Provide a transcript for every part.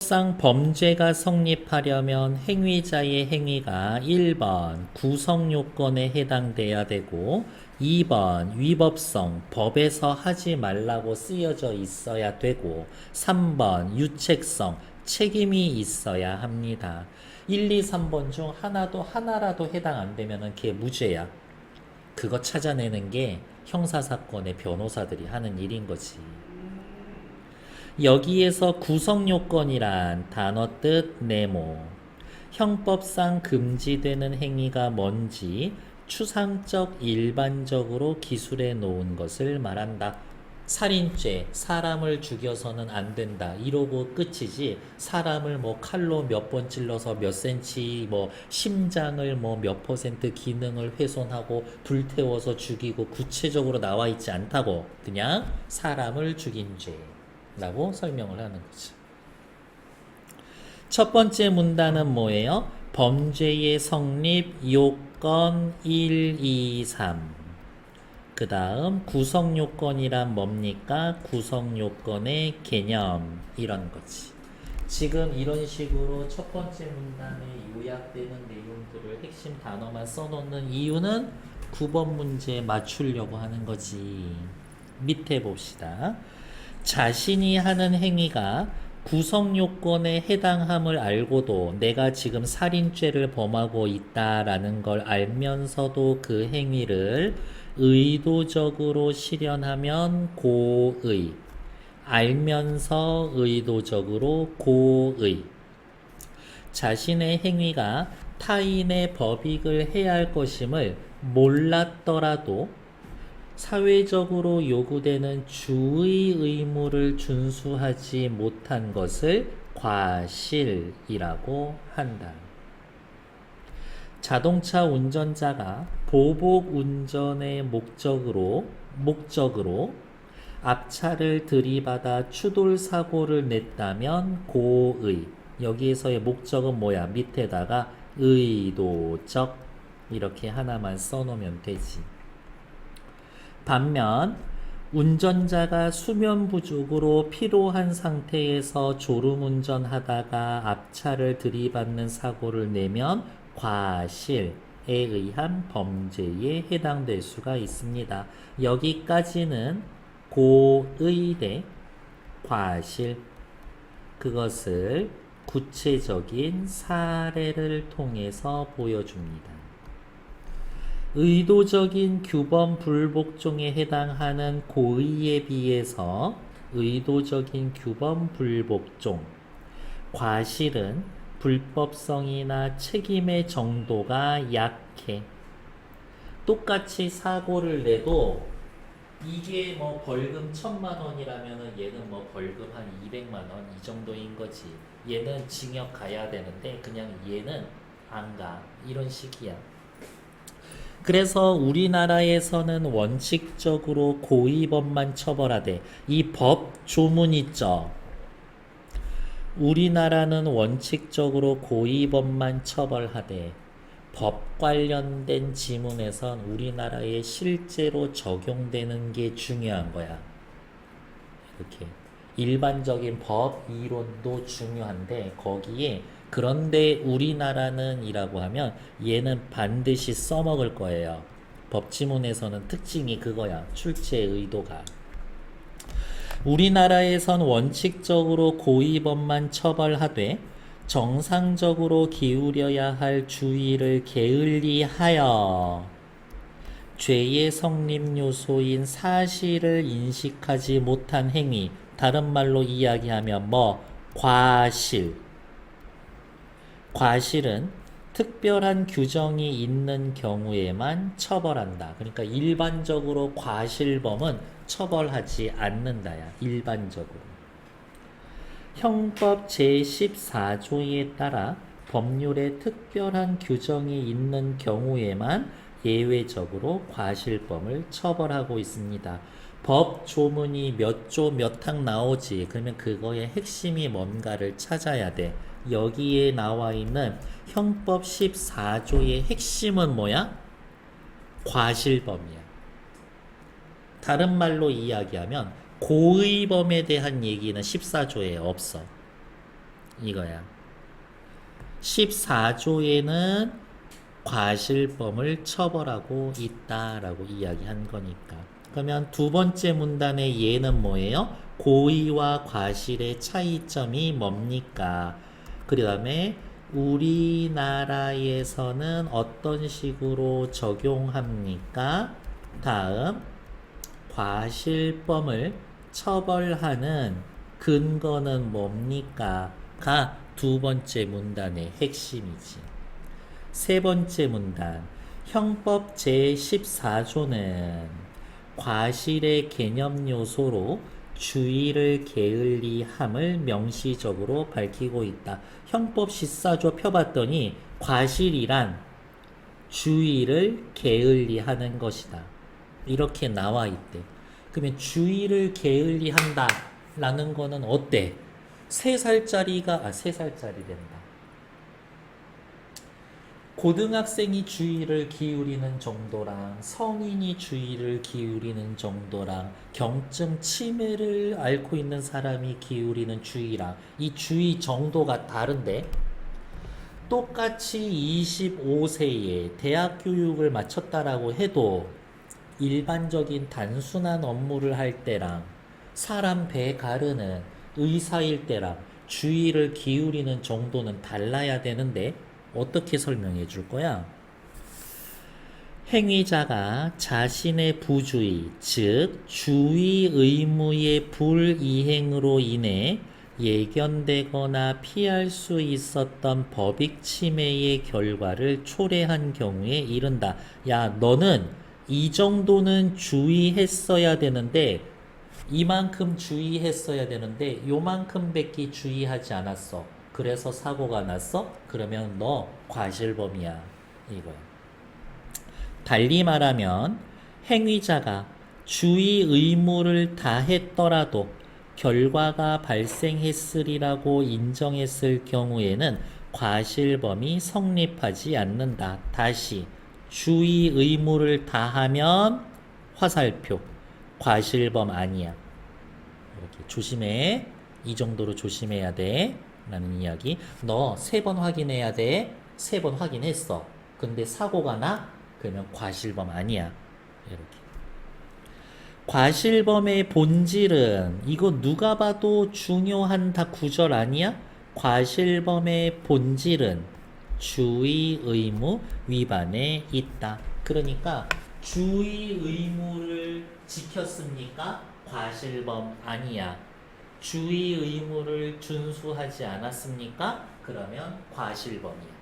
상 범죄가 성립하려면 행위자의 행위가 1번 구성요건에 해당돼야 되고 2번 위법성 법에서 하지 말라고 쓰여져 있어야 되고 3번 유책성 책임이 있어야 합니다. 1, 2, 3번 중 하나라도 해당 안 되면 걔 무죄야. 그거 찾아내는 게 형사사건의 변호사들이 하는 일인 거지. 여기에서 구성요건이란 단어 뜻 네모. 형법상 금지되는 행위가 뭔지 추상적 일반적으로 기술해 놓은 것을 말한다. 살인죄, 사람을 죽여서는 안 된다. 이러고 끝이지. 사람을 뭐 칼로 몇 번 찔러서 몇 센치, 뭐 심장을 뭐 몇 퍼센트 기능을 훼손하고 불태워서 죽이고 구체적으로 나와 있지 않다고. 그냥 사람을 죽인 죄. 라고 설명을 하는 거죠. 첫 번째 문단은 뭐예요? 범죄의 성립 요건 1, 2, 3. 그 다음 구성요건이란 뭡니까? 구성요건의 개념 이런 거지. 지금 이런 식으로 첫 번째 문단에 요약되는 내용들을 핵심 단어만 써놓는 이유는 9번 문제에 맞추려고 하는 거지. 밑에 봅시다. 자신이 하는 행위가 구성요건에 해당함을 알고도 내가 지금 살인죄를 범하고 있다라는 걸 알면서도 그 행위를 의도적으로 실현하면 고의, 알면서 의도적으로 고의. 자신의 행위가 타인의 법익을 해할 것임을 몰랐더라도 사회적으로 요구되는 주의 의무를 준수하지 못한 것을 과실이라고 한다. 자동차 운전자가 보복 운전의 목적으로 앞차를 들이받아 추돌 사고를 냈다면 고의. 여기에서의 목적은 뭐야? 밑에다가 의도적 이렇게 하나만 써놓으면 되지. 반면 운전자가 수면 부족으로 피로한 상태에서 졸음운전하다가 앞차를 들이받는 사고를 내면 과실에 의한 범죄에 해당될 수가 있습니다. 여기까지는 고의 대 과실, 그것을 구체적인 사례를 통해서 보여줍니다. 의도적인 규범 불복종에 해당하는 고의에 비해서 의도적인 규범 불복종, 과실은 불법성이나 책임의 정도가 약해. 똑같이 사고를 내도 이게 뭐 벌금 1,000만 원이라면은 얘는 뭐 벌금 한 200만 원 이 정도인 거지. 얘는 징역 가야 되는데 그냥 얘는 안 가. 이런 식이야. 그래서 우리나라에서는 원칙적으로 고의범만 처벌하되 이 법 조문 있죠. 우리나라는 원칙적으로 고의범만 처벌하되 법 관련된 지문에선 우리나라에 실제로 적용되는 게 중요한 거야. 이렇게 일반적인 법 이론도 중요한데 거기에 그런데 우리나라는 이라고 하면 얘는 반드시 써먹을 거예요. 법지문에서는 특징이 그거야. 출제 의도가. 우리나라에선 원칙적으로 고의범만 처벌하되 정상적으로 기울여야 할 주의를 게을리하여 죄의 성립 요소인 사실을 인식하지 못한 행위, 다른 말로 이야기하면 뭐 과실은 특별한 규정이 있는 경우에만 처벌한다. 그러니까 일반적으로 과실범은 처벌하지 않는다야. 일반적으로. 형법 제14조에 따라 법률에 특별한 규정이 있는 경우에만 예외적으로 과실범을 처벌하고 있습니다. 법 조문이 몇 조 몇 항 나오지. 그러면 그거의 핵심이 뭔가를 찾아야 돼. 여기에 나와 있는 형법 14조의 핵심은 뭐야? 과실범이야. 다른 말로 이야기하면 고의범에 대한 얘기는 14조에 없어. 이거야. 14조에는 과실범을 처벌하고 있다라고 이야기한 거니까. 그러면 두 번째 문단의 예는 뭐예요? 고의와 과실의 차이점이 뭡니까? 그 다음에 우리나라에서는 어떤 식으로 적용합니까? 다음, 과실범을 처벌하는 근거는 뭡니까? 가 두 번째 문단의 핵심이지. 세 번째 문단, 형법 제14조는 과실의 개념 요소로 주의를 게을리함을 명시적으로 밝히고 있다. 형법 14조 펴봤더니 과실이란 주의를 게을리하는 것이다. 이렇게 나와 있대. 그러면 주의를 게을리한다 라는 거는 어때? 3살짜리 된다. 고등학생이 주의를 기울이는 정도랑 성인이 주의를 기울이는 정도랑 경증 치매를 앓고 있는 사람이 기울이는 주의랑 이 주의 정도가 다른데 똑같이 25세에 대학 교육을 마쳤다라고 해도 일반적인 단순한 업무를 할 때랑 사람 배 가르는 의사일 때랑 주의를 기울이는 정도는 달라야 되는데 어떻게 설명해 줄 거야? 행위자가 자신의 부주의, 즉 주의 의무의 불이행으로 인해 예견되거나 피할 수 있었던 법익 침해의 결과를 초래한 경우에 이른다. 야, 너는 이 정도는 주의했어야 되는데 이만큼 주의했어야 되는데 요만큼밖에 주의하지 않았어. 그래서 사고가 났어? 그러면 너 과실범이야. 이거야. 달리 말하면 행위자가 주의 의무를 다했더라도 결과가 발생했으리라고 인정했을 경우에는 과실범이 성립하지 않는다. 다시 주의 의무를 다하면 화살표. 과실범 아니야. 이렇게 조심해. 이 정도로 조심해야 돼. 라는 이야기. 너 3번 확인해야 돼. 3번 확인했어. 근데 사고가 나? 그러면 과실범 아니야. 이렇게. 과실범의 본질은 이거 누가 봐도 중요한 다 구절 아니야? 과실범의 본질은 주의 의무 위반에 있다. 그러니까 주의 의무를 지켰습니까? 과실범 아니야. 주의 의무를 준수하지 않았습니까? 그러면 과실범이야.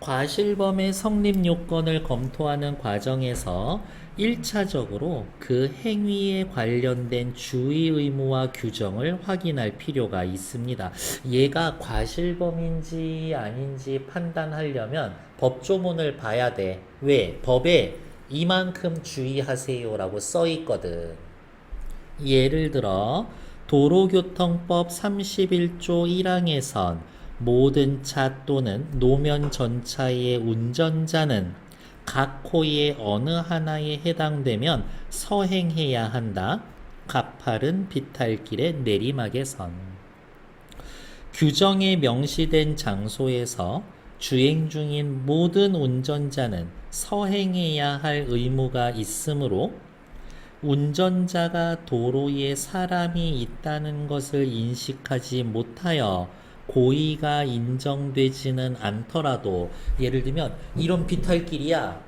과실범의 성립 요건을 검토하는 과정에서 1차적으로 그 행위에 관련된 주의 의무와 규정을 확인할 필요가 있습니다. 얘가 과실범인지 아닌지 판단하려면 법조문을 봐야 돼. 왜? 법에 이만큼 주의하세요라고 써 있거든. 예를 들어 도로교통법 31조 1항에선 모든 차 또는 노면 전차의 운전자는 각 호의 어느 하나에 해당되면 서행해야 한다. 가파른 비탈길의 내리막에선 규정에 명시된 장소에서 주행 중인 모든 운전자는 서행해야 할 의무가 있으므로 운전자가 도로에 사람이 있다는 것을 인식하지 못하여 고의가 인정되지는 않더라도 예를 들면 이런 비탈길이야.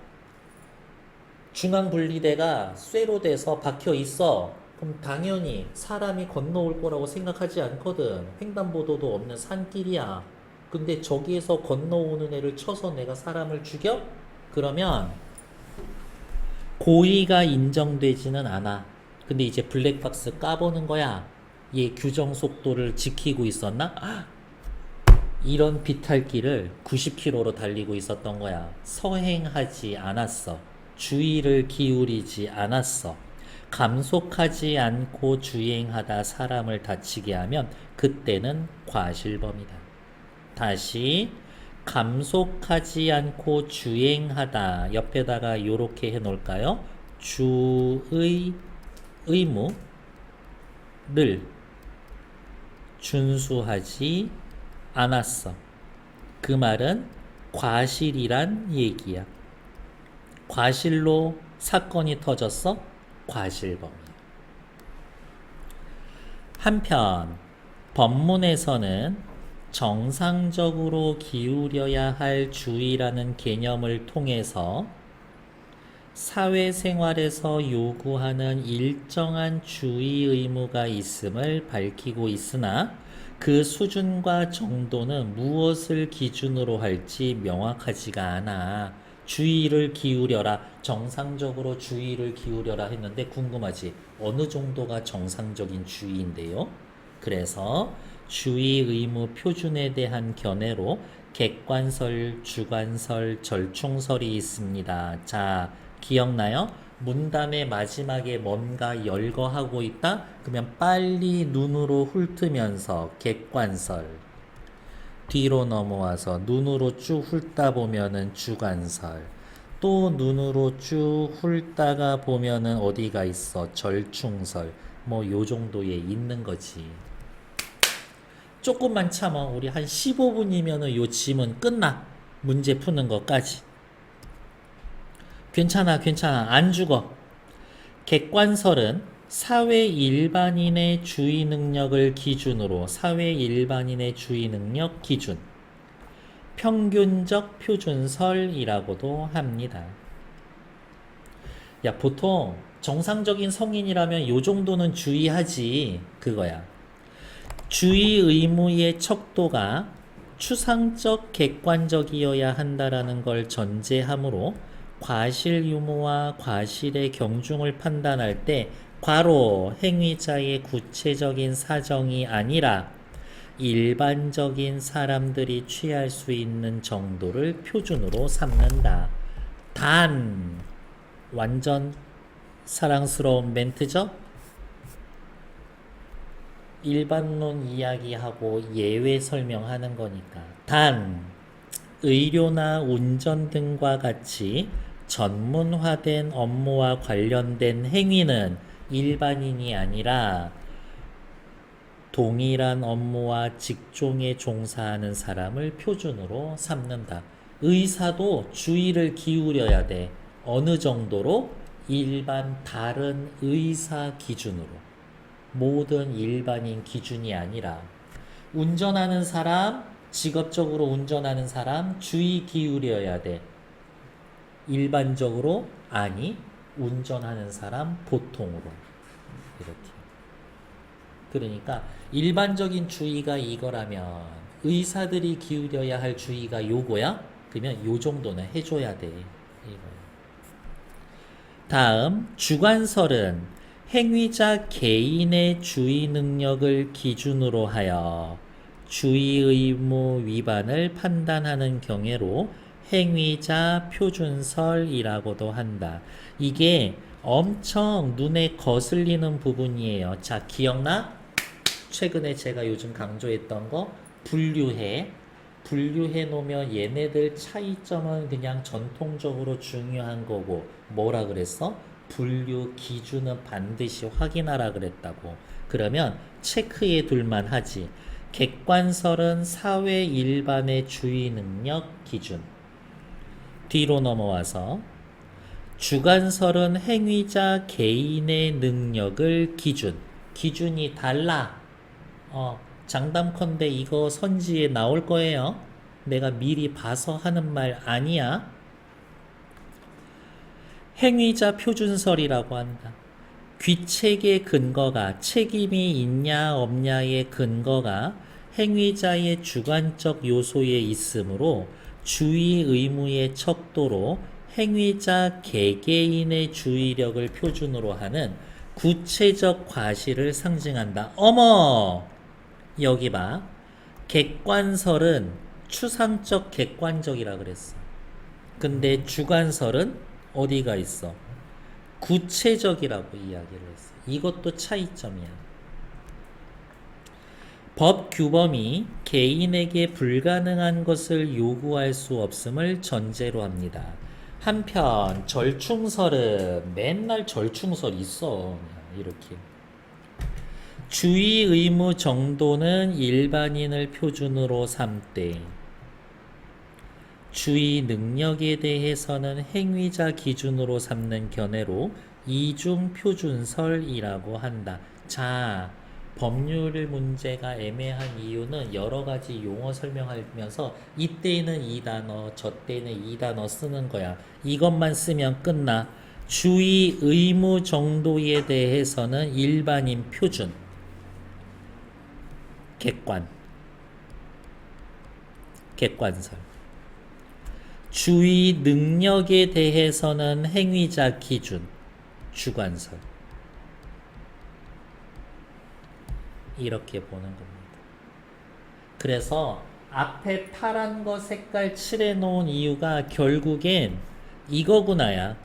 중앙분리대가 쇠로 돼서 박혀 있어. 그럼 당연히 사람이 건너올 거라고 생각하지 않거든. 횡단보도도 없는 산길이야. 근데 저기에서 건너오는 애를 쳐서 내가 사람을 죽여? 그러면 고의가 인정되지는 않아. 근데 이제 블랙박스 까보는 거야. 얘 규정 속도를 지키고 있었나? 이런 비탈길을 90km로 달리고 있었던 거야. 서행하지 않았어. 주의를 기울이지 않았어. 감속하지 않고 주행하다 사람을 다치게 하면 그때는 과실범이다. 다시 감속하지 않고 주행하다 옆에다가 요렇게 해 놓을까요? 주의 의무를 준수하지 않았어. 그 말은 과실이란 얘기야. 과실로 사건이 터졌어? 과실범이야. 한편 법문에서는 정상적으로 기울여야 할 주의라는 개념을 통해서 사회생활에서 요구하는 일정한 주의 의무가 있음을 밝히고 있으나 그 수준과 정도는 무엇을 기준으로 할지 명확하지가 않아. 주의를 기울여라. 정상적으로 주의를 기울여라 했는데 궁금하지? 어느 정도가 정상적인 주의인데요? 그래서 주의 의무 표준에 대한 견해로 객관설, 주관설, 절충설이 있습니다. 자, 기억나요? 문단의 마지막에 뭔가 열거하고 있다? 그러면 빨리 눈으로 훑으면서 객관설. 뒤로 넘어와서 눈으로 쭉 훑다 보면은 주관설. 또 눈으로 쭉 훑다가 보면은 어디가 있어? 절충설. 뭐 요 정도에 있는 거지. 조금만 참아. 우리 한 15분이면은 요 지문 끝나. 문제 푸는 것까지. 괜찮아, 괜찮아. 안 죽어. 객관설은 사회 일반인의 주의 능력을 기준으로 사회 일반인의 주의 능력 기준 평균적 표준설이라고도 합니다. 야, 보통 정상적인 성인이라면 요 정도는 주의하지 그거야. 주의 의무의 척도가 추상적 객관적이어야 한다라는 걸 전제하므로 과실 유무와 과실의 경중을 판단할 때 과로 행위자의 구체적인 사정이 아니라 일반적인 사람들이 취할 수 있는 정도를 표준으로 삼는다. 단 완전 사랑스러운 멘트죠? 일반론 이야기하고 예외 설명하는 거니까. 단 의료나 운전 등과 같이 전문화된 업무와 관련된 행위는 일반인이 아니라 동일한 업무와 직종에 종사하는 사람을 표준으로 삼는다. 의사도 주의를 기울여야 돼. 어느 정도로? 일반 다른 의사 기준으로. 모든 일반인 기준이 아니라 운전하는 사람, 직업적으로 운전하는 사람 주의 기울여야 돼. 일반적으로? 아니, 운전하는 사람 보통으로. 이렇게. 그러니까 일반적인 주의가 이거라면 의사들이 기울여야 할 주의가 요거야? 그러면 요 정도는 해줘야 돼. 이거야. 다음 주관설은 행위자 개인의 주의 능력을 기준으로 하여 주의 의무 위반을 판단하는 경우로 행위자 표준설이라고도 한다. 이게 엄청 눈에 거슬리는 부분이에요. 자, 기억나? 최근에 제가 요즘 강조했던 거 분류해 놓으면 얘네들 차이점은 그냥 전통적으로 중요한 거고 뭐라 그랬어? 분류 기준은 반드시 확인하라 그랬다고. 그러면 체크해 둘만 하지. 객관설은 사회 일반의 주의 능력 기준. 뒤로 넘어와서 주관설은 행위자 개인의 능력을 기준. 기준이 달라. 장담컨대 이거 선지에 나올 거예요. 내가 미리 봐서 하는 말 아니야. 행위자 표준설이라고 한다. 귀책의 근거가 책임이 있냐 없냐의 근거가 행위자의 주관적 요소에 있으므로 주의 의무의 척도로 행위자 개개인의 주의력을 표준으로 하는 구체적 과실을 상징한다. 어머! 여기 봐. 객관설은 추상적 객관적이라 그랬어. 근데 주관설은 어디가 있어? 구체적이라고 이야기를 했어. 이것도 차이점이야. 법 규범이 개인에게 불가능한 것을 요구할 수 없음을 전제로 합니다. 한편 절충설은 맨날 절충설 있어. 이렇게. 주의 의무 정도는 일반인을 표준으로 삼되 주의 능력에 대해서는 행위자 기준으로 삼는 견해로 이중 표준설이라고 한다. 자, 법률 문제가 애매한 이유는 여러 가지 용어 설명하면서 이때는 이 단어, 저 때는 이 단어 쓰는 거야. 이것만 쓰면 끝나. 주의 의무 정도에 대해서는 일반인 표준, 객관설. 주의 능력에 대해서는 행위자 기준, 주관설. 이렇게 보는 겁니다. 그래서 앞에 파란 거 색깔 칠해 놓은 이유가 결국엔 이거구나야.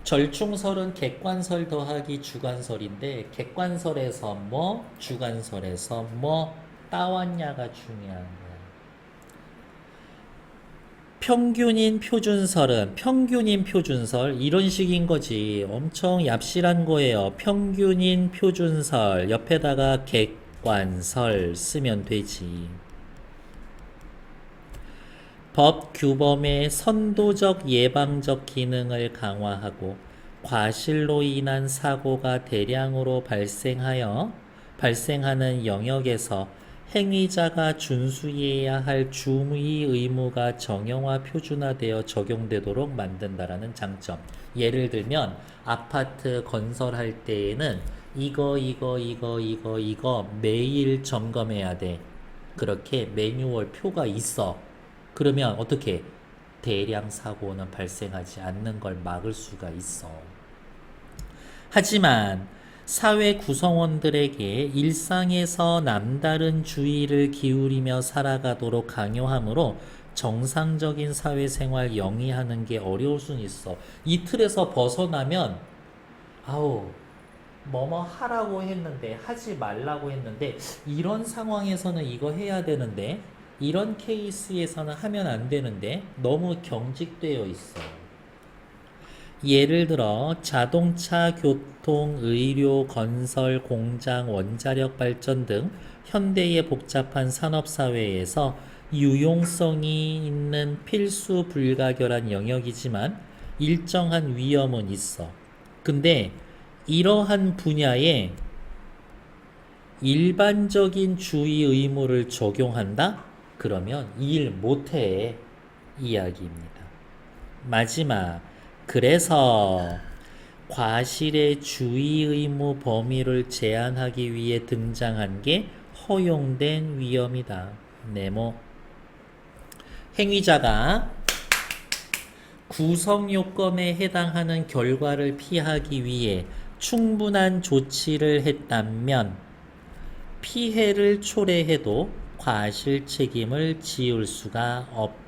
절충설은 객관설 더하기 주관설인데 객관설에서 뭐, 주관설에서 뭐 따왔냐가 중요한 거야. 평균인 표준설 이런 식인 거지. 엄청 얍실한 거예요. 평균인 표준설 옆에다가 객관설 쓰면 되지. 법 규범의 선도적 예방적 기능을 강화하고 과실로 인한 사고가 대량으로 발생하는 영역에서 행위자가 준수해야 할 주의 의무가 정형화 표준화되어 적용되도록 만든다라는 장점. 예를 들면 아파트 건설할 때에는 이거 매일 점검해야 돼. 그렇게 매뉴얼 표가 있어. 그러면 어떻게 대량 사고는 발생하지 않는 걸 막을 수가 있어. 하지만 사회 구성원들에게 일상에서 남다른 주의를 기울이며 살아가도록 강요하므로 정상적인 사회생활 영위하는 게 어려울 수는 있어. 이 틀에서 벗어나면 뭐뭐 하라고 했는데 하지 말라고 했는데 이런 상황에서는 이거 해야 되는데 이런 케이스에서는 하면 안 되는데 너무 경직되어 있어. 예를 들어 자동차, 교통, 의료, 건설, 공장, 원자력 발전 등 현대의 복잡한 산업사회에서 유용성이 있는 필수 불가결한 영역이지만 일정한 위험은 있어. 근데 이러한 분야에 일반적인 주의 의무를 적용한다? 그러면 일 못해 이야기입니다. 마지막, 그래서 과실의 주의 의무 범위를 제한하기 위해 등장한 게 허용된 위험이다. 네모. 행위자가 구성 요건에 해당하는 결과를 피하기 위해 충분한 조치를 했다면 피해를 초래해도 과실 책임을 지을 수가 없다.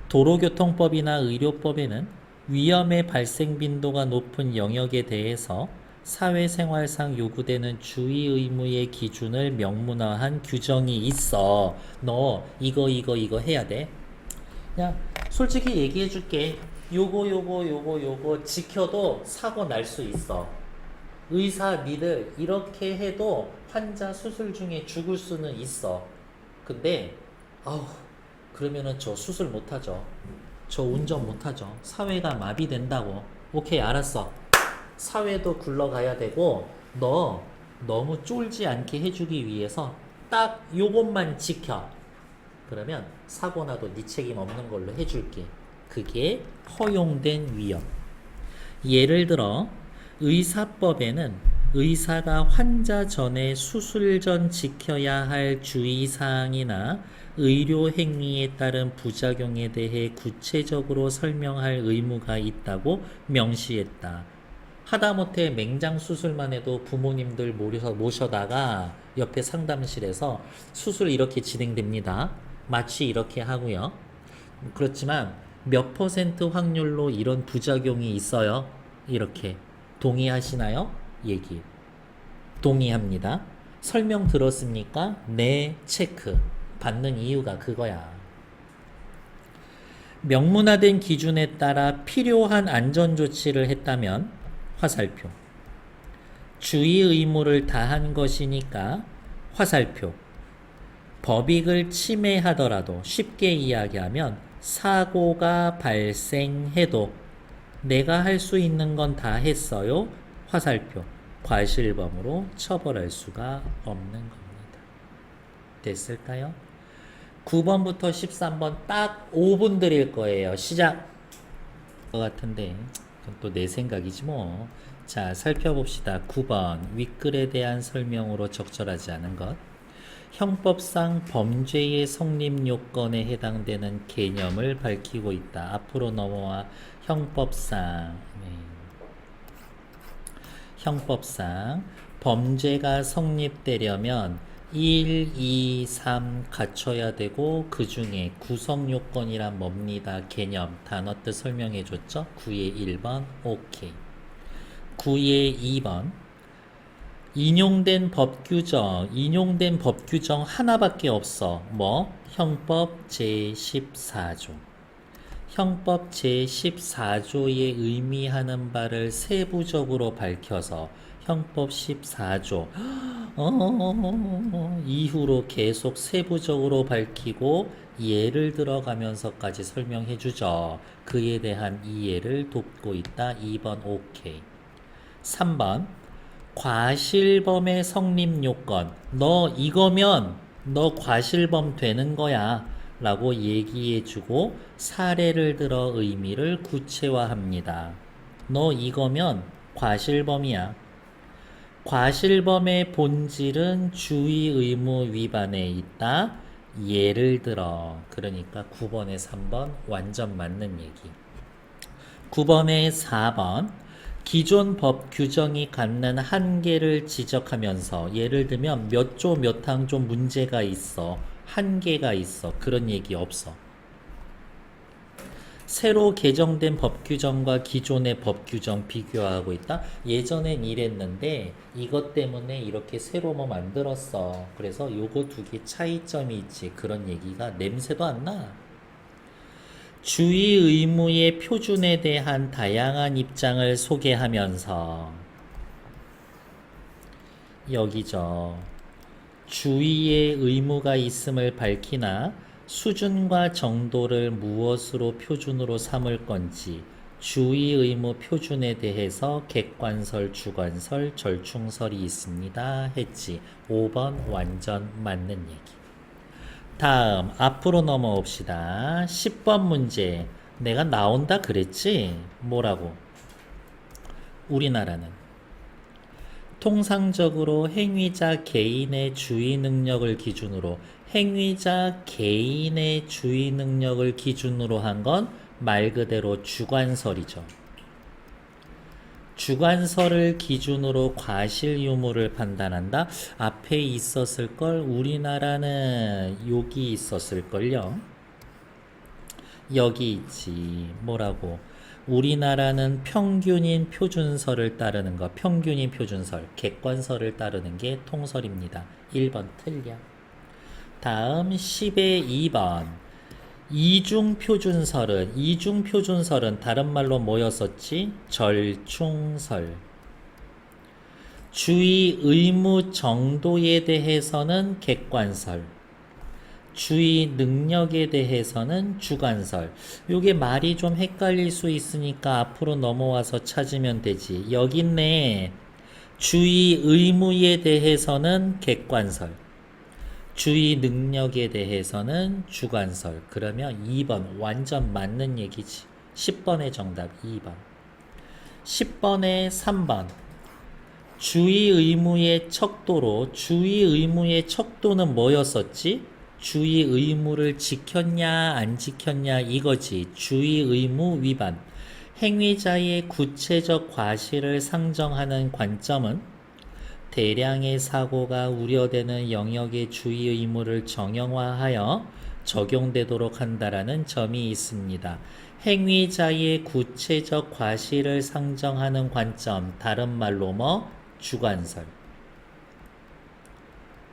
도로교통법이나 의료법에는 위험의 발생 빈도가 높은 영역에 대해서 사회생활상 요구되는 주의 의무의 기준을 명문화한 규정이 있어. 너 이거 해야 돼. 그냥 솔직히 얘기해 줄게. 요거 지켜도 사고 날 수 있어. 의사 니들 이렇게 해도 환자 수술 중에 죽을 수는 있어. 근데 그러면은 저 수술 못하죠. 저 운전 못하죠. 사회가 마비된다고. 오케이, 알았어. 사회도 굴러가야 되고 너 너무 쫄지 않게 해주기 위해서 딱 요것만 지켜. 그러면 사고 나도 네 책임 없는 걸로 해줄게. 그게 허용된 위험. 예를 들어 의사법에는 의사가 환자 전에 수술 전 지켜야 할 주의사항이나 의료 행위에 따른 부작용에 대해 구체적으로 설명할 의무가 있다고 명시했다. 하다못해 맹장 수술만 해도 부모님들 모셔다가 옆에 상담실에서 수술 이렇게 진행됩니다. 마취 이렇게 하고요. 그렇지만 몇 % 확률로 이런 부작용이 있어요. 이렇게 동의하시나요? 얘기. 동의합니다. 설명 들었습니까? 네, 체크. 받는 이유가 그거야. 명문화된 기준에 따라 필요한 안전조치를 했다면 화살표. 주의 의무를 다한 것이니까 화살표. 법익을 침해하더라도 쉽게 이야기하면 사고가 발생해도 내가 할 수 있는 건 다 했어요. 화살표. 과실범으로 처벌할 수가 없는 겁니다. 됐을까요? 9번부터 13번 딱 5분 드릴 거예요. 시작! 것 같은데 그건 또 내 생각이지 뭐. 자, 살펴봅시다. 9번 윗글에 대한 설명으로 적절하지 않은 것. 형법상 범죄의 성립 요건에 해당되는 개념을 밝히고 있다. 앞으로 넘어와 형법상 형법상 범죄가 성립되려면 1, 2, 3 갖춰야 되고 그 중에 구성 요건이란 뭡니다. 개념, 단어 뜻 설명해 줬죠? 9의 1번 오케이. 9의 2번 인용된 법규정 하나밖에 없어. 뭐? 형법 제14조. 형법 제14조에 의미하는 바를 세부적으로 밝혀서 형법 14조 이후로 계속 세부적으로 밝히고 예를 들어가면서까지 설명해 주죠. 그에 대한 이해를 돕고 있다. 2번 오케이. 3번 과실범의 성립 요건. 너 이거면 너 과실범 되는 거야 라고 얘기해주고 사례를 들어 의미를 구체화합니다. 너 이거면 과실범이야. 과실범의 본질은 주의 의무 위반에 있다. 예를 들어. 그러니까 9번에 3번 완전 맞는 얘기. 9번에 4번 기존 법 규정이 갖는 한계를 지적하면서 예를 들면 몇 조 몇 항 좀 문제가 있어. 한계가 있어. 그런 얘기 없어. 새로 개정된 법 규정과 기존의 법 규정 비교하고 있다. 예전엔 이랬는데 이것 때문에 이렇게 새로 뭐 만들었어. 그래서 요거 두 개 차이점이 있지. 그런 얘기가 냄새도 안 나. 주의 의무의 표준에 대한 다양한 입장을 소개하면서 여기죠. 주의의 의무가 있음을 밝히나 수준과 정도를 무엇으로 표준으로 삼을 건지 주의 의무 표준에 대해서 객관설, 주관설, 절충설이 있습니다. 했지. 5번 완전 맞는 얘기. 다음 앞으로 넘어옵시다. 10번 문제. 내가 나온다 그랬지? 뭐라고? 우리나라는 통상적으로 행위자 개인의 주의 능력을 기준으로 행위자 개인의 주의 능력을 기준으로 한 건 말 그대로 주관설이죠. 주관설을 기준으로 과실 유무를 판단한다. 앞에 있었을 걸. 우리나라는 여기 있었을 걸요. 여기 있지. 뭐라고? 우리나라는 평균인 표준설을 따르는 거. 평균인 표준설. 객관설을 따르는 게 통설입니다. 1번 틀려. 다음 10의 2번. 이중표준설은 다른 말로 뭐였었지? 절충설. 주의 의무 정도에 대해서는 객관설. 주의 능력에 대해서는 주관설. 요게 말이 좀 헷갈릴 수 있으니까 앞으로 넘어와서 찾으면 되지. 여기 있네. 주의 의무에 대해서는 객관설. 주의 능력에 대해서는 주관설. 그러면 2번 완전 맞는 얘기지. 10번의 정답 2번. 10번에 3번. 주의 의무의 척도로 주의 의무의 척도는 뭐였었지? 주의 의무를 지켰냐 안 지켰냐 이거지. 주의 의무 위반. 행위자의 구체적 과실을 상정하는 관점은 대량의 사고가 우려되는 영역의 주의 의무를 정형화하여 적용되도록 한다라는 점이 있습니다. 행위자의 구체적 과실을 상정하는 관점, 다른 말로 뭐? 주관설.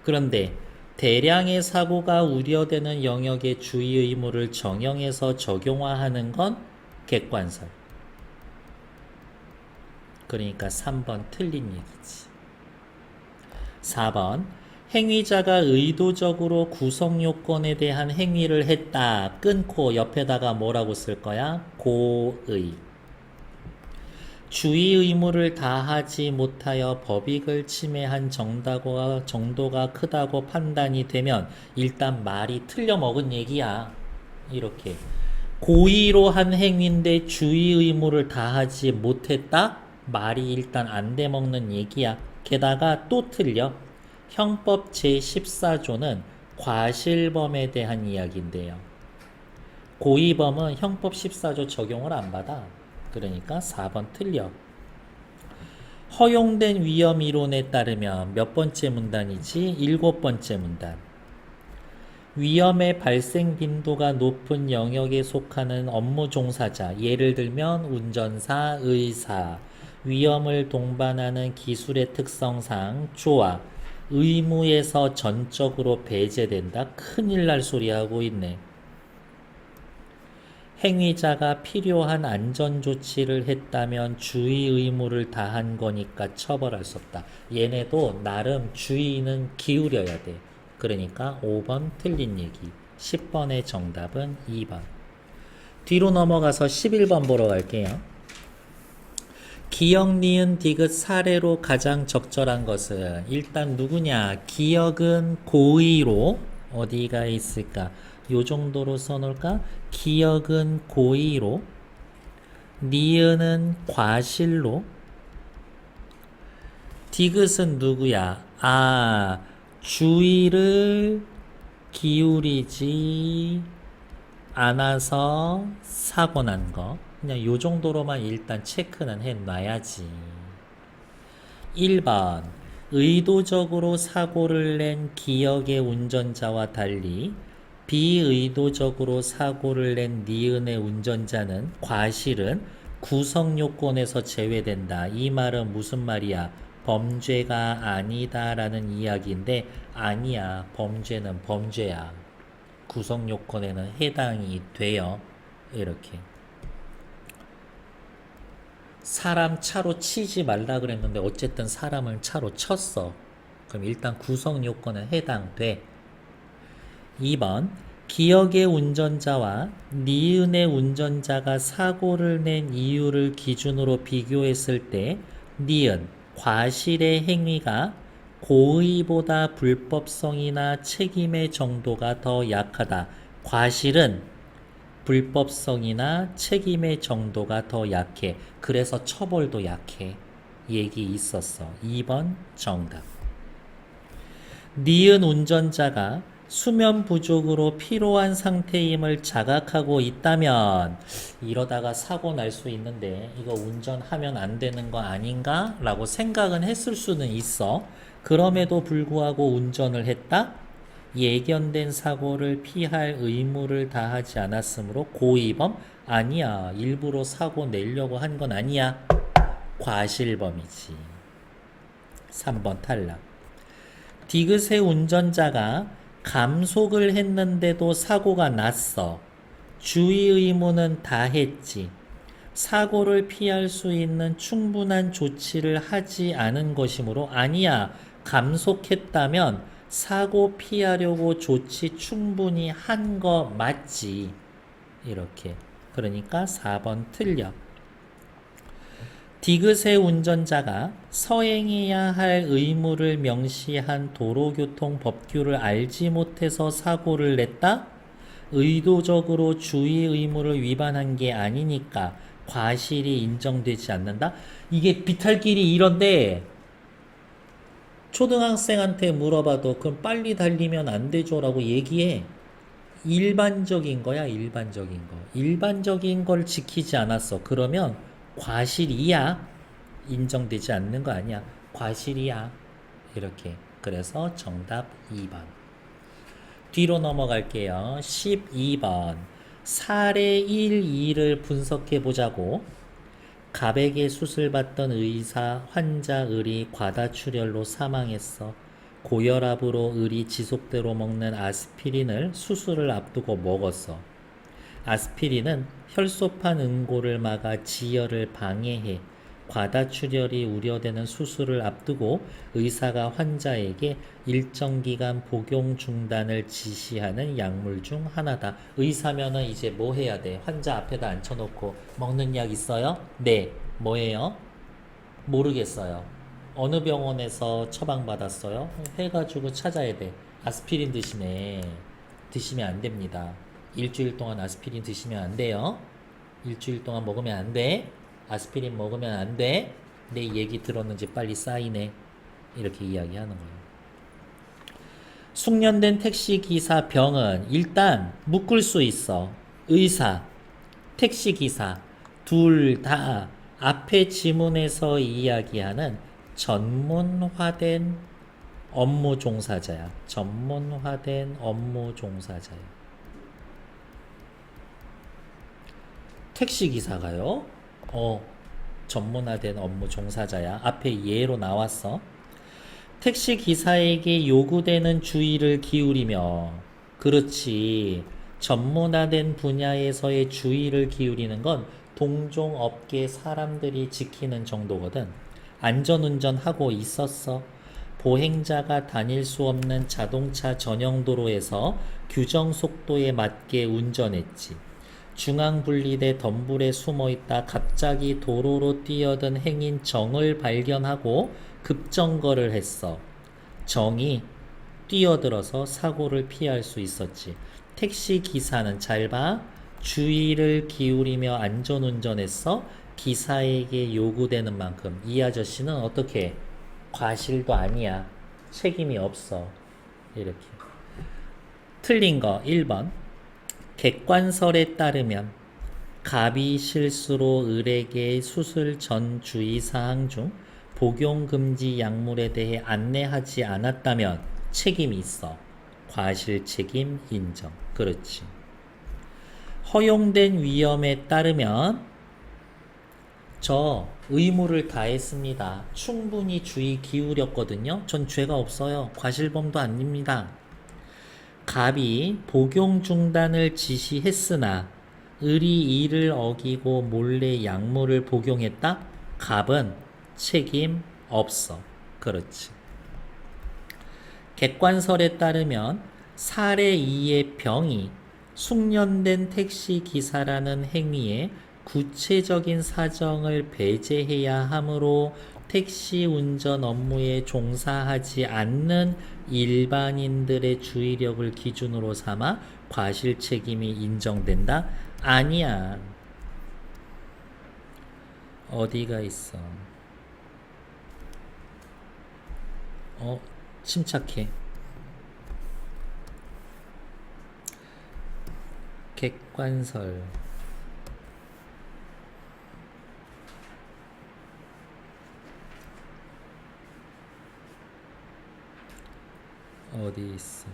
그런데 대량의 사고가 우려되는 영역의 주의 의무를 정형해서 적용화하는 건 객관설. 그러니까 3번 틀린 얘기지. 4번 행위자가 의도적으로 구성 요건에 대한 행위를 했다. 끊고 옆에다가 뭐라고 쓸 거야? 고의. 주의 의무를 다하지 못하여 법익을 침해한 정도가 크다고 판단이 되면 일단 말이 틀려먹은 얘기야. 이렇게. 고의로 한 행위인데 주의 의무를 다하지 못했다? 말이 일단 안 돼먹는 얘기야. 게다가 또 틀려. 형법 제14조는 과실범에 대한 이야기인데요. 고의범은 형법 14조 적용을 안 받아. 그러니까 4번 틀려. 허용된 위험 이론에 따르면 몇 번째 문단이지? 7번째 문단. 위험의 발생 빈도가 높은 영역에 속하는 업무 종사자, 예를 들면 운전사, 의사, 위험을 동반하는 기술의 특성상 조화, 의무에서 전적으로 배제된다. 큰일 날 소리 하고 있네. 행위자가 필요한 안전조치를 했다면 주의 의무를 다한 거니까 처벌할 수 없다. 얘네도 나름 주의는 기울여야 돼. 그러니까 5번 틀린 얘기. 10번의 정답은 2번. 뒤로 넘어가서 11번 보러 갈게요. 기역, 니은, 디귿 사례로 가장 적절한 것은 일단 누구냐? 기역은 고의로 어디가 있을까? 요 정도로 써놓을까? 기역은 고의로, 니은은 과실로, 디귿은 누구야? 주의를 기울이지 않아서 사고 난 거. 그냥 요 정도로만 일단 체크는 해놔야지. 1번 의도적으로 사고를 낸 기역의 운전자와 달리 비의도적으로 사고를 낸 니은의 운전자는 과실은 구성 요건에서 제외된다. 이 말은 무슨 말이야? 범죄가 아니다라는 이야기인데 아니야. 범죄는 범죄야. 구성 요건에는 해당이 돼요. 이렇게. 사람 차로 치지 말라 그랬는데 어쨌든 사람을 차로 쳤어. 그럼 일단 구성 요건은 해당돼. 2번 기역의 운전자와 니은의 운전자가 사고를 낸 이유를 기준으로 비교했을 때 니은 과실의 행위가 고의보다 불법성이나 책임의 정도가 더 약하다. 과실은 불법성이나 책임의 정도가 더 약해. 그래서 처벌도 약해. 얘기 있었어. 2번 정답. 니은 운전자가 수면 부족으로 피로한 상태임을 자각하고 있다면 이러다가 사고 날 수 있는데 이거 운전하면 안 되는 거 아닌가? 라고 생각은 했을 수는 있어. 그럼에도 불구하고 운전을 했다? 예견된 사고를 피할 의무를 다하지 않았으므로 고의범? 아니야. 일부러 사고 내려고 한 건 아니야. 과실범이지. 3번 탈락. 디귿의 운전자가 감속을 했는데도 사고가 났어. 주의 의무는 다 했지. 사고를 피할 수 있는 충분한 조치를 하지 않은 것이므로 아니야. 감속했다면 사고 피하려고 조치 충분히 한 거 맞지. 이렇게. 그러니까 4번 틀려. 디귿의 운전자가 서행해야 할 의무를 명시한 도로교통 법규를 알지 못해서 사고를 냈다? 의도적으로 주의 의무를 위반한 게 아니니까 과실이 인정되지 않는다? 이게 비탈길이 이런데 초등학생한테 물어봐도 그럼 빨리 달리면 안 되죠 라고 얘기해. 일반적인 거야. 일반적인 거. 일반적인 걸 지키지 않았어. 그러면 과실이야. 인정되지 않는 거 아니야. 과실이야. 이렇게. 그래서 정답 2번. 뒤로 넘어갈게요. 12번. 사례 1, 2를 분석해 보자고. 갑에게 수술받던 의사, 환자 을이 과다출혈로 사망했어. 고혈압으로 을이 지속대로 먹는 아스피린을 수술을 앞두고 먹었어. 아스피린은 혈소판 응고를 막아 지혈을 방해해 과다출혈이 우려되는 수술을 앞두고 의사가 환자에게 일정 기간 복용 중단을 지시하는 약물 중 하나다. 의사면은 이제 뭐 해야 돼? 환자 앞에다 앉혀놓고 먹는 약 있어요? 네. 뭐예요? 모르겠어요. 어느 병원에서 처방받았어요? 해가지고 찾아야 돼. 아스피린 드시네. 드시면 안 됩니다. 일주일 동안 아스피린 드시면 안 돼요. 일주일 동안 먹으면 안 돼. 아스피린 먹으면 안 돼. 내 얘기 들었는지 빨리 사인해. 이렇게 이야기하는 거예요. 숙련된 택시기사 병은 일단 묶을 수 있어. 의사, 택시기사 둘 다 앞에 지문에서 이야기하는 전문화된 업무 종사자야. 전문화된 업무 종사자야. 택시기사가요? 전문화된 업무 종사자야. 앞에 예로 나왔어. 택시기사에게 요구되는 주의를 기울이며, 그렇지. 전문화된 분야에서의 주의를 기울이는 건 동종업계 사람들이 지키는 정도거든. 안전운전하고 있었어. 보행자가 다닐 수 없는 자동차 전용 도로에서 규정 속도에 맞게 운전했지. 중앙분리대 덤불에 숨어있다 갑자기 도로로 뛰어든 행인 정을 발견하고 급정거를 했어. 정이 뛰어들어서 사고를 피할 수 있었지. 택시기사는 잘 봐. 주의를 기울이며 안전운전했어. 기사에게 요구되는 만큼. 이 아저씨는 어떻게? 과실도 아니야. 책임이 없어. 이렇게. 틀린 거 1번. 객관설에 따르면 갑이 실수로 을에게 수술 전 주의사항 중 복용금지 약물에 대해 안내하지 않았다면 책임이 있어. 과실 책임 인정. 그렇지. 허용된 위험에 따르면 저 의무를 다했습니다. 충분히 주의 기울였거든요. 전 죄가 없어요. 과실범도 아닙니다. 갑이 복용 중단을 지시했으나 을이 이를 어기고 몰래 약물을 복용했다? 갑은 책임 없어. 그렇지. 객관설에 따르면 사례 2의 병이 숙련된 택시기사라는 행위에 구체적인 사정을 배제해야 하므로 택시 운전 업무에 종사하지 않는 일반인들의 주의력을 기준으로 삼아 과실 책임이 인정된다? 아니야. 어디가 있어? 침착해. 객관설. 어디 있어?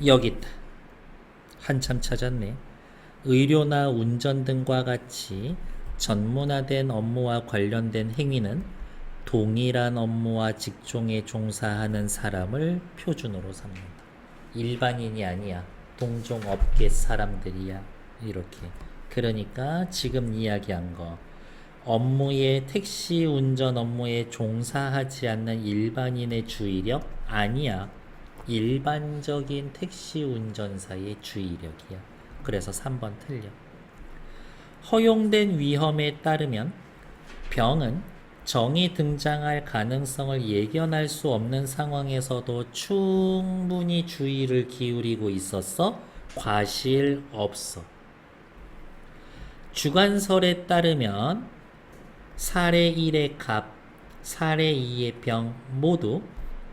여기 있다. 한참 찾았네. 의료나 운전 등과 같이 전문화된 업무와 관련된 행위는 동일한 업무와 직종에 종사하는 사람을 표준으로 삼는다. 일반인이 아니야. 동종업계 사람들이야. 이렇게. 그러니까 지금 이야기한 거. 업무에 택시 운전 업무에 종사하지 않는 일반인의 주의력? 아니야. 일반적인 택시 운전사의 주의력이야. 그래서 3번 틀려. 허용된 위험에 따르면 병은 정이 등장할 가능성을 예견할 수 없는 상황에서도 충분히 주의를 기울이고 있었어. 과실 없어. 주관설에 따르면 사례 1의 갑, 사례 2의 병 모두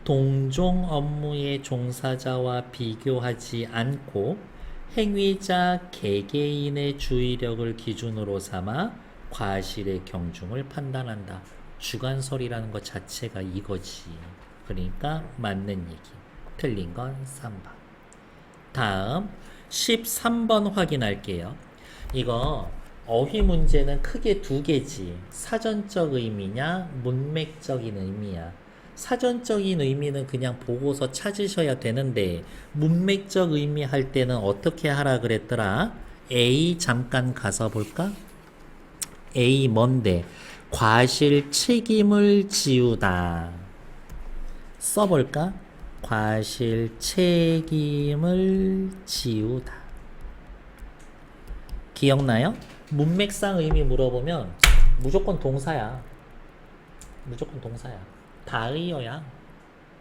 동종 업무의 종사자와 비교하지 않고 행위자 개개인의 주의력을 기준으로 삼아 과실의 경중을 판단한다. 주관설이라는 것 자체가 이거지. 그러니까 맞는 얘기. 틀린 건 3번. 다음 13번 확인할게요. 이거 어휘 문제는 크게 두 개지. 사전적 의미냐, 문맥적인 의미야. 사전적인 의미는 그냥 보고서 찾으셔야 되는데, 문맥적 의미 할 때는 어떻게 하라 그랬더라? A 잠깐 가서 볼까? A 뭔데? 과실 책임을 지우다. 써볼까? 과실 책임을 지우다. 기억나요? 문맥상 의미 물어보면 무조건 동사야. 무조건 동사야. 다의어야.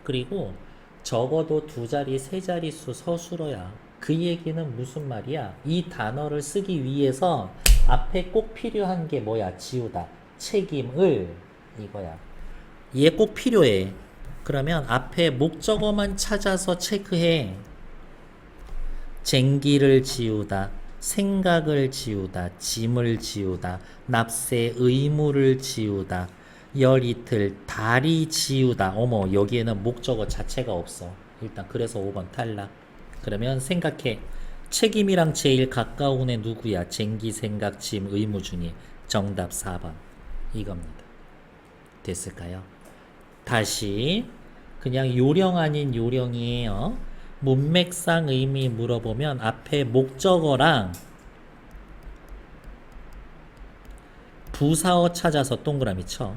그리고 적어도 두 자리, 세 자릿수 서술어야. 그 얘기는 무슨 말이야? 이 단어를 쓰기 위해서 앞에 꼭 필요한 게 뭐야? 지우다. 책임을 이거야. 얘 꼭 필요해. 그러면 앞에 목적어만 찾아서 체크해. 쟁기를 지우다. 생각을 지우다, 짐을 지우다, 납세 의무를 지우다, 열이틀, 달이 지우다. 어머, 여기에는 목적어 자체가 없어. 일단 그래서 5번 탈락. 그러면 생각해. 책임이랑 제일 가까운 애 누구야? 쟁기, 생각, 짐, 의무 중에. 정답 4번. 이겁니다. 됐을까요? 다시 그냥 요령 아닌 요령이에요. 문맥상 의미 물어보면 앞에 목적어랑 부사어 찾아서 동그라미 쳐.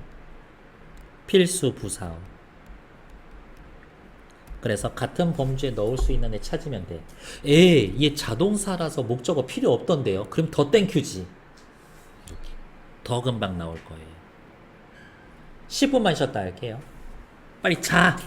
필수 부사어. 그래서 같은 범주에 넣을 수 있는 애 찾으면 돼. 얘 자동사라서 목적어 필요 없던데요. 그럼 더 땡큐지. 이렇게. 더 금방 나올 거예요. 10분만 쉬었다 할게요. 빨리 자!